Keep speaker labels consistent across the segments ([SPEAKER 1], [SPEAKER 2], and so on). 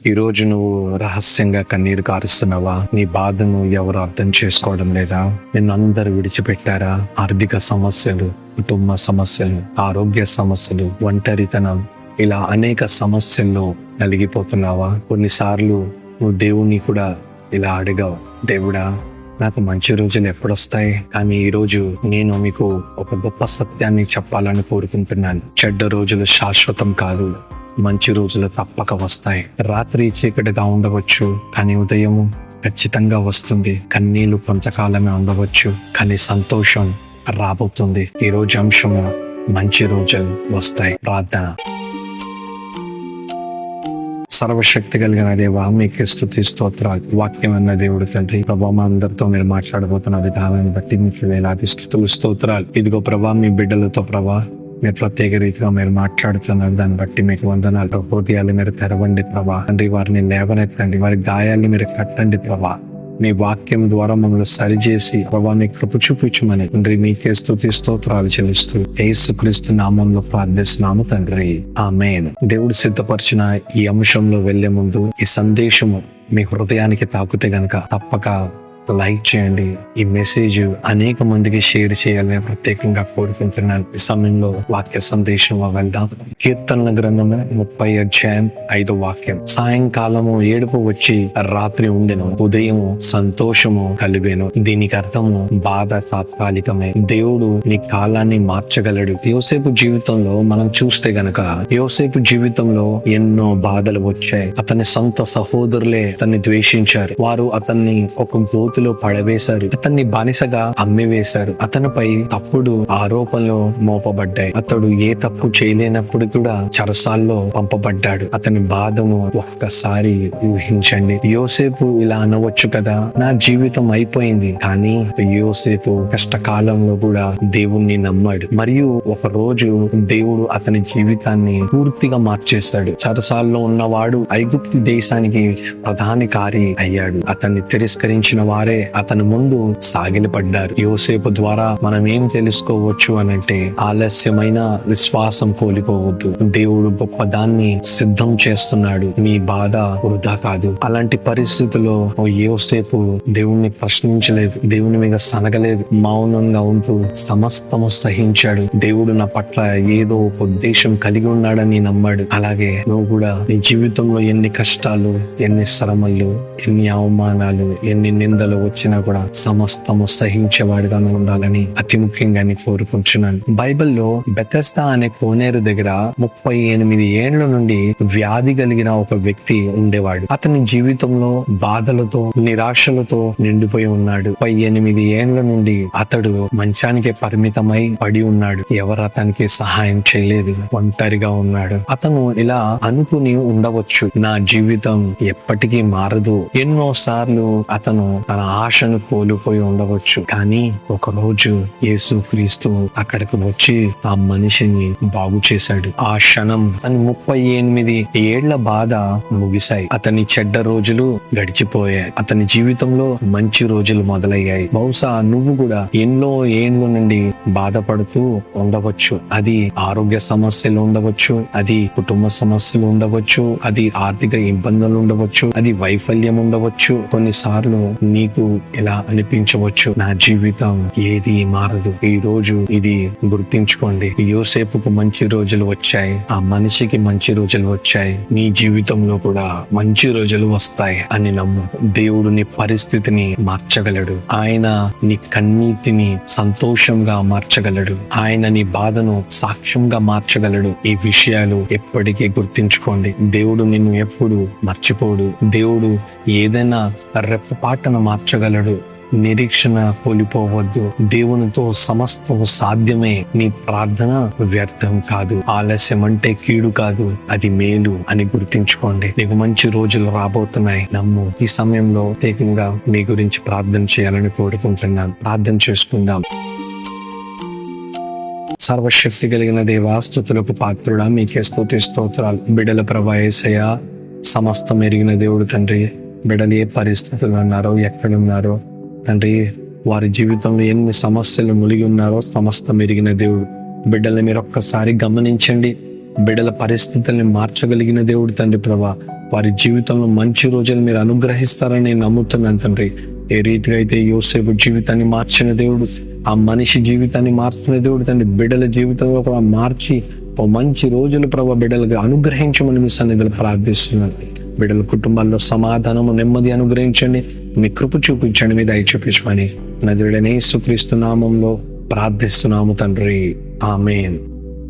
[SPEAKER 1] ఈరోజు నువ్వు రహస్యంగా కన్నీరు కారుస్తున్నావా? నీ బాధను ఎవరు అర్థం చేసుకోవడం లేదా? నిన్ను అందరూ విడిచిపెట్టారా? ఆర్థిక సమస్యలు, కుటుంబ సమస్యలు, ఆరోగ్య సమస్యలు, ఒంటరితనం, ఇలా అనేక సమస్యల్లో నలిగిపోతున్నావా? కొన్నిసార్లు నువ్వు దేవుణ్ణి కూడా ఇలా అడిగావు, దేవుడా నాకు మంచి రోజులు ఎప్పుడొస్తాయి? కానీ ఈరోజు నేను మీకు ఒక గొప్ప సత్యాన్ని చెప్పాలని కోరుకుంటున్నాను. చెడ్డ రోజులు శాశ్వతం కాదు, మంచి రోజులు తప్పక వస్తాయి. రాత్రి చీకటిగా ఉండవచ్చు, కానీ ఉదయము ఖచ్చితంగా వస్తుంది. కన్నీళ్లు కొంతకాలమే ఉండవచ్చు, కానీ సంతోషం రాబోతుంది. ఈ రోజు అంశము మంచి రోజులు వస్తాయి. ప్రార్థన. సర్వశక్తి కలిగిన దేవా, మీకే స్తుతి స్తోత్రాలు. వాక్యం అన్న దేవుడు తండ్రి, ప్రభా మా అందరితో మీరు మాట్లాడబోతున్న విధానాన్ని బట్టి మీకు వేలాది స్తుతులు స్తోత్రాలు. ఇదిగో ప్రభా, మీ బిడ్డలతో ప్రభా మీరు ప్రత్యేక రీతిగా మీరు మాట్లాడుతున్నారు. దాన్ని బట్టి మీకు వందనాలు. హృదయాలు మీరు తెరవండి ప్రభా తండ్రి, వారిని లేవనెత్తండి, వారి గాయాన్ని మీరు కట్టండి ప్రభా. మీ వాక్యం ద్వారా మమ్మల్ని సరిచేసి ప్రభా మీ కృప చూపించమని తండ్రి మీకే స్తుతి స్తోత్రాలు చెల్లిస్తూ యేసుక్రీస్తు నామంలో ప్రార్థిస్తున్నాము తండ్రి, ఆమేన్. దేవుడు సిద్ధపరిచిన ఈ అంశంలో వెళ్లే ముందు ఈ సందేశము మీ హృదయానికి తాకుతే గనక తప్పక లైక్ చేయండి. ఈ మెసేజ్ అనేక మందికి షేర్ చేయాలని ప్రత్యేకంగా కోరుకుంటున్నాను. ఈ సమయంలో వాక్య సందేశంలో వెళ్దాం. కీర్తనల గ్రంథము 30 వాక్యం. సాయంకాలము ఏడుపు వచ్చి రాత్రి ఉండెను, ఉదయము సంతోషము కలిగెను. దీనికి అర్థము బాధ తాత్కాలికమే, దేవుడు నీ కాలాన్ని మార్చగలడు. యోసేపు జీవితంలో మనం చూస్తే గనక యోసేపు జీవితంలో ఎన్నో బాధలు వచ్చాయి. అతని సొంత సహోదరులే అతన్ని ద్వేషించారు. వారు అతన్ని ఒక గోతులో పడవేశారు, అతన్ని బానిసగా అమ్మివేశారు. అతనిపై తప్పుడు ఆరోపణలు మోపబడ్డాయి. అతడు ఏ తప్పు చేయలేనప్పుడు కూడా చెరసాల్లో పంపబడ్డాడు. అతని బాధను ఒక్కసారి ఊహించండి. యోసేపు ఇలా అనవచ్చు కదా, నా జీవితం అయిపోయింది. కానీ యోసేపు కష్టకాలంలో కూడా దేవుణ్ణి నమ్మాడు. మరియు ఒక రోజు దేవుడు అతని జీవితాన్ని పూర్తిగా మార్చేశాడు. చెరసాల్లో ఉన్నవాడు ఐగుప్తు దేశానికి ప్రధానకారి అయ్యాడు. అతన్ని తిరస్కరించిన వారే అతని ముందు సాగిలపడ్డారు. యోసేపు ద్వారా మనం ఏం తెలుసుకోవచ్చు అనంటే, ఆలస్యమైన విశ్వాసం కోల్పోవద్దు. దేవుడు గొప్ప దాన్ని సిద్ధం చేస్తున్నాడు. మీ బాధ వృధా కాదు. అలాంటి పరిస్థితుల్లో యోసేపు దేవుణ్ణి ప్రశ్నించలేదు, దేవుని మీద సనగలేదు, మౌనంగా ఉంటూ సమస్తము సహించాడు. దేవుడు నా పట్ల ఏదో ఒక ఉద్దేశం కలిగి ఉన్నాడని నమ్మాడు. అలాగే నువ్వు కూడా నీ జీవితంలో ఎన్ని కష్టాలు, ఎన్ని శ్రమలు, ఎన్ని అవమానాలు, ఎన్ని నిందలు వచ్చినా కూడా సమస్తము సహించేవాడిగా ఉండాలని అతి ముఖ్యంగా కోరుకుంటున్నాను. బైబిల్లో బెతెస్దా అనే కోనేరు దగ్గర 38 ఏళ్ల నుండి వ్యాధి కలిగిన ఒక వ్యక్తి ఉండేవాడు. అతని జీవితంలో బాధలతో, నిరాశలతో నిండిపోయి ఉన్నాడు. 38 ఏళ్ల నుండి అతడు మంచానికి పరిమితమై పడి ఉన్నాడు. ఎవరు అతనికి సహాయం చేయలేదు, ఒంటరిగా ఉన్నాడు. అతను ఇలా అనుకుని ఉండవచ్చు, నా జీవితం ఎప్పటికీ మారదు. ఎన్నోసార్లు అతను తన ఆశను కోల్పోయి ఉండవచ్చు. కానీ ఒక రోజు యేసుక్రీస్తు అక్కడికి వచ్చి ఆ మనిషిని బాగు చేశాడు. ఆ క్షణం అతని 38 ఏళ్ల బాధ ముగిశాయి. అతని చెడ్డ రోజులు గడిచిపోయాయి. అతని జీవితంలో మంచి రోజులు మొదలయ్యాయి. బహుశా నువ్వు కూడా ఎన్నో ఏళ్ల నుండి బాధపడుతూ ఉండవచ్చు. అది ఆరోగ్య సమస్యలు ఉండవచ్చు, అది కుటుంబ సమస్యలు ఉండవచ్చు, అది ఆర్థిక ఇబ్బందులు ఉండవచ్చు, అది వైఫల్యం ఉండవచ్చు. కొన్నిసార్లు నీకు ఇలా అనిపించవచ్చు, నా జీవితం ఏది మారదు. ఈ రోజు ఇది గుర్తించుకోండి. యోసేపుకు మంచి రోజులు వచ్చాయి, ఆ మనిషికి మంచి రోజులు వచ్చాయి. నీ జీవితంలో కూడా మంచి రోజులు వస్తాయి అని నమ్ము. దేవుడు నీ పరిస్థితిని మార్చగలడు. ఆయన నీ కన్నీటిని సంతోషంగా మార్చగలడు. ఆయన నీ బాధను సాక్ష్యంగా మార్చగలడు. ఈ విషయాలు ఎప్పటికీ గుర్తించుకోండి. దేవుడు నిన్ను ఎప్పుడు మర్చిపోడు. దేవుడు ఏదైనా రెప్పపాటను మార్చగలడు. నిరీక్షణ కోల్పోవద్దు. దేవునితో సమస్తం సాధ్యమే. నీ ప్రార్థన వ్యర్థం కాదు. ఆలస్యం అంటే కీడు కాదు, అది మేలు అని గుర్తించుకోండి. నీకు మంచి రోజులు రాబోతున్నాయి, నమ్ము. ఈ సమయంలో ప్రత్యేకంగా మీ గురించి ప్రార్థన చేయాలని కోరుకుంటున్నాను. ప్రార్థన చేసుకుందాం. సర్వశక్తి కలిగిన దేవా, స్తుతులకు పాత్రుడా, మీకే స్తుతి స్తోత్రాలు. బిడ్డల ప్రభా యేసయ్యా, సమస్తం ఎరిగిన దేవుడు తండ్రి, బిడ్డలు ఏ పరిస్థితులు ఉన్నారో, ఎక్కడున్నారో తండ్రి, వారి జీవితంలో ఎన్ని సమస్యలు మునిగి ఉన్నారో సమస్తం ఎరిగిన దేవుడు. బిడ్డల్ని మీరు ఒక్కసారి గమనించండి. బిడ్డల పరిస్థితుల్ని మార్చగలిగిన దేవుడు తండ్రి ప్రభా. వారి జీవితంలో మంచి రోజులు మీరు అనుగ్రహిస్తారని నేను నమ్ముతున్నాను తండ్రి. ఏ రీతిగా అయితే యోసేపు జీవితాన్ని మార్చిన దేవుడు, ఆ మనిషి జీవితాన్ని మార్చిన దేవుడు తండ్రి, బిడ్డల జీవితంలో కూడా మార్చి ఓ మంచి రోజులు ప్రభా బిడ్డలకు అనుగ్రహించమని మీ సన్నిధిలో ప్రార్థిస్తున్నాను. బిడ్డల కుటుంబాల్లో సమాధానము, నెమ్మది అనుగ్రహించండి, మీ కృప చూపించండి, మీ దయ చూపించమని నజరుడైన యేసుక్రీస్తు నామంలో ప్రార్థిస్తున్నాము తండ్రి. ఆమేన్.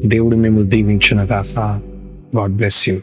[SPEAKER 1] దేవుడు మిమ్మల్ని దీవించును గాక. God bless you.